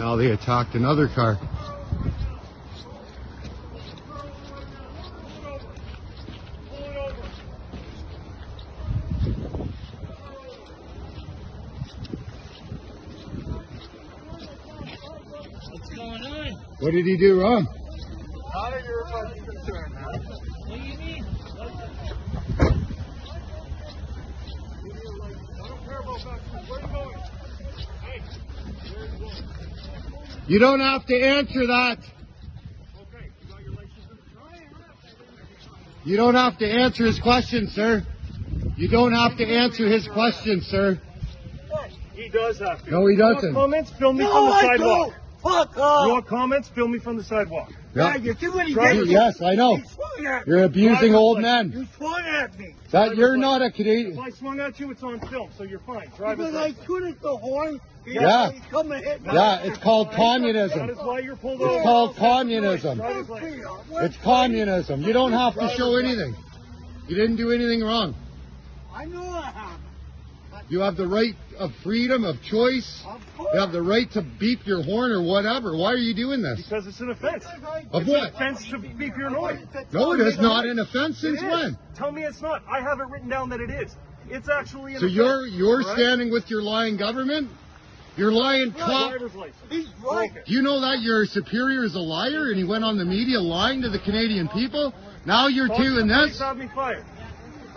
Now they attacked another car. What's going on? What did he do wrong? None of your fucking concern, man. What do you mean? I don't care about that. Where are you going? Hey, where are you going? You don't have to answer that. Okay, you got your license? You don't have to answer his question, sir. You don't have to answer his question, sir. He does have to. No, he You want doesn't. comments? Film me from the sidewalk. Fuck You off! want comments? Film me from the sidewalk. Yeah, you see what he Driver's did? Yes, I know. You swung at me. You're abusing old You men. swung at me. That you're not a If Canadian. I swung at you, it's on film, so you're fine. Driver's Because I license. shooted the horn. Yeah. He's coming hit me. Yeah, it's called That communism. is why you're pulled It's over. called communism. Driver's license. It's communism. You don't have to show anything. You didn't do anything wrong. I know I have. You have the right of freedom of choice. Of You course. have the right to beep your horn or whatever. Why are you doing this? Because it's an offense. Of It's an what? offense to beep your noise. No, it is not an offense since It is. when? Tell me it's not. I have it written down that it is. It's actually an So offense. you're Right? standing with your lying government? Your lying cop? Driver's license. He's right. Okay. Do you know that your superior is a liar and he went on the media lying to the Canadian people? Now you're doing this? Have me fired.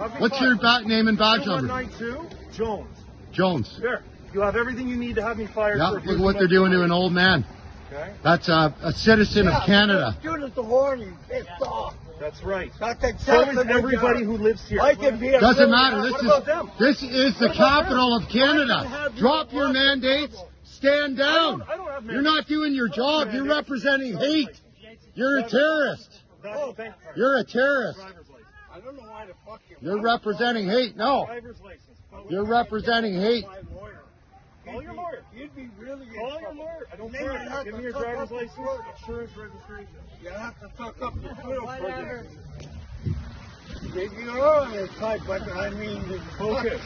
Have me What's your fired. name and badge number? 2192 Jones. Jones. There. You have everything you need to have me fired. Yeah, for look at what they're doing to an old man. Okay. That's a citizen of Canada. Shooted the horn. He's pissed off. That's right. That's So exactly is what everybody done. who lives here. I can be a Doesn't matter. What about them? This is the capital of Canada. Drop your mandates. Stand down. I don't have You're not doing your job. You're representing hate. You're a terrorist. You're a terrorist. Driver's license. I don't know why the fuck You're representing hate. No, Driver's license. you're representing hate. my lawyer. Call your lawyer. You'd be really in Call your trouble. lawyer. I don't Then you'd care. have Give to me your suck driver's up the license, throat. insurance, registration. You have to suck up the thrill for this. You're on this side, but I mean, Focus.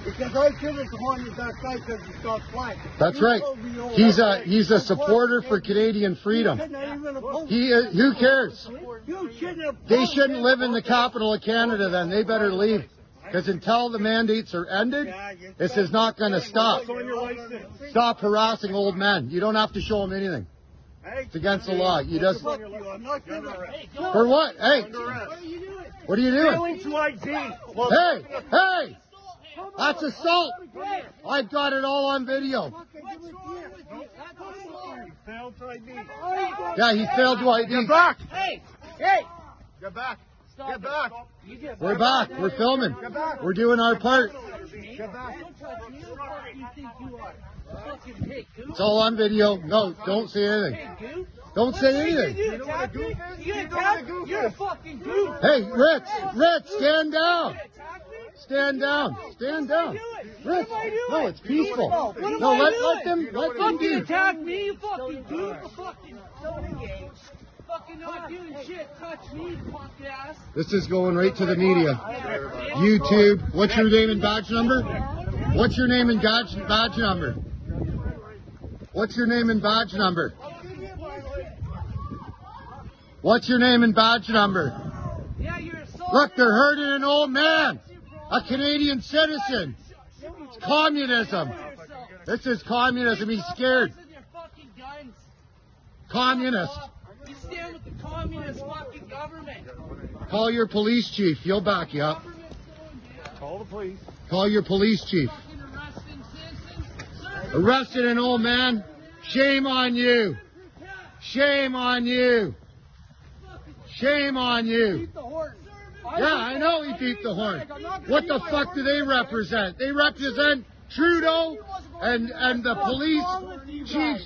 because I shouldn't have on that side because you start flying. That's You right. told me all He's that. a supporter for Canadian freedom. You shouldn't have even opposed Who cares? You shouldn't have They opposed shouldn't him. live in the capital of Canada then. They better leave. Because until the mandates are ended, this is not going to stop. What's on your license? Stop harassing old men. You don't have to show them anything. It's against the law. You just Fuck you. I'm not going to. for what? Hey, Arrest. what are you doing? Failing to ID. Hey, hey, that's assault. I've got it all on video. Failed to ID. Yeah, he failed to ID. Get back. Hey! Hey! Get back. Stop Get back. You get We're back. We're filming. We're doing our part. Get back. Don't touch me. Who the fuck do you think you are? Fucking pig, goof. It's all on video. No, don't say anything. Pig, goof. Don't say anything. You attack me? You attack me? You're a fucking goof. Hey, Rich, stand down. You attack me? Stand down. Stand down. Rich, no, it's peaceful. What am No, I let doing? them Fucking do. attack me, you fucking goof. Fucking fucking not doing shit. Touch me, punk ass. This is going right to the media. YouTube. What's your name and badge number? What's your name and badge number? What's your name and badge number? What's your name and badge number? Yeah, you're assaulting. Look, they're hurting an old man, a Canadian citizen. It's communism. This is communism. He's scared. Your fucking guns. Communist. You stand with the communist fucking government. Call your police chief. He'll back you up. Call the police. Call your police chief. Fucking arresting citizens. Arrested an old man. Shame on you. Shame on you. Shame on you. Yeah, I know he beat the horn. What the fuck do they represent? They represent Trudeau and the police chief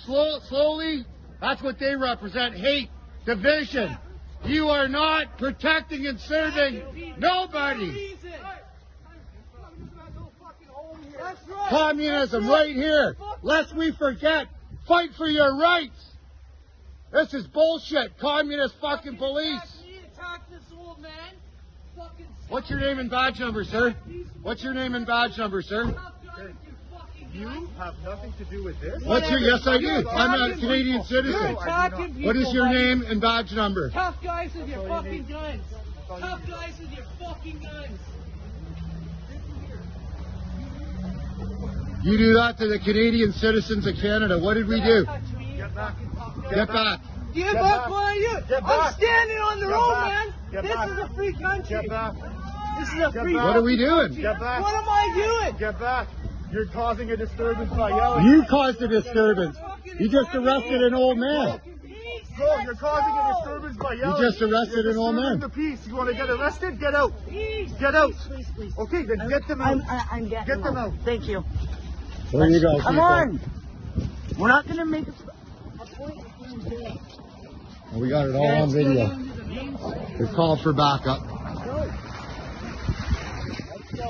slowly. That's what they represent. Hate, division. You are not protecting and serving nobody. Communism right here. Lest we forget, fight for your rights. This is bullshit. Communist fucking police. What's your name and badge number, sir? What's your name and badge number, sir? You have nothing to do with this. What's your, yes I do. I'm a Canadian citizen. You're attacking people. What is your buddy. name and badge number? Tough guys with your fucking guns. Tough guys with your fucking guns. You do that to the Canadian citizens of Canada. What did we do? Touch me. Get back. Get back. Give Get up back. on you. Get I'm back. standing on the Get road, back. man. Get This back. is a free country. Get back. This is a Get free back. What are we doing? Get back. What am I doing? Get back. You're causing a disturbance by yelling. You caused a disturbance. You just arrested an old man. Bro, you're causing a disturbance by yelling. You just arrested an old man. The peace. You want to get arrested? Get out. Please. Get out. Please, please. Okay, then get them out. I'm getting Get them out. Thank you. There you go. Come people. on. We're not going to make it. We got it all on video. We called for backup. Let's go.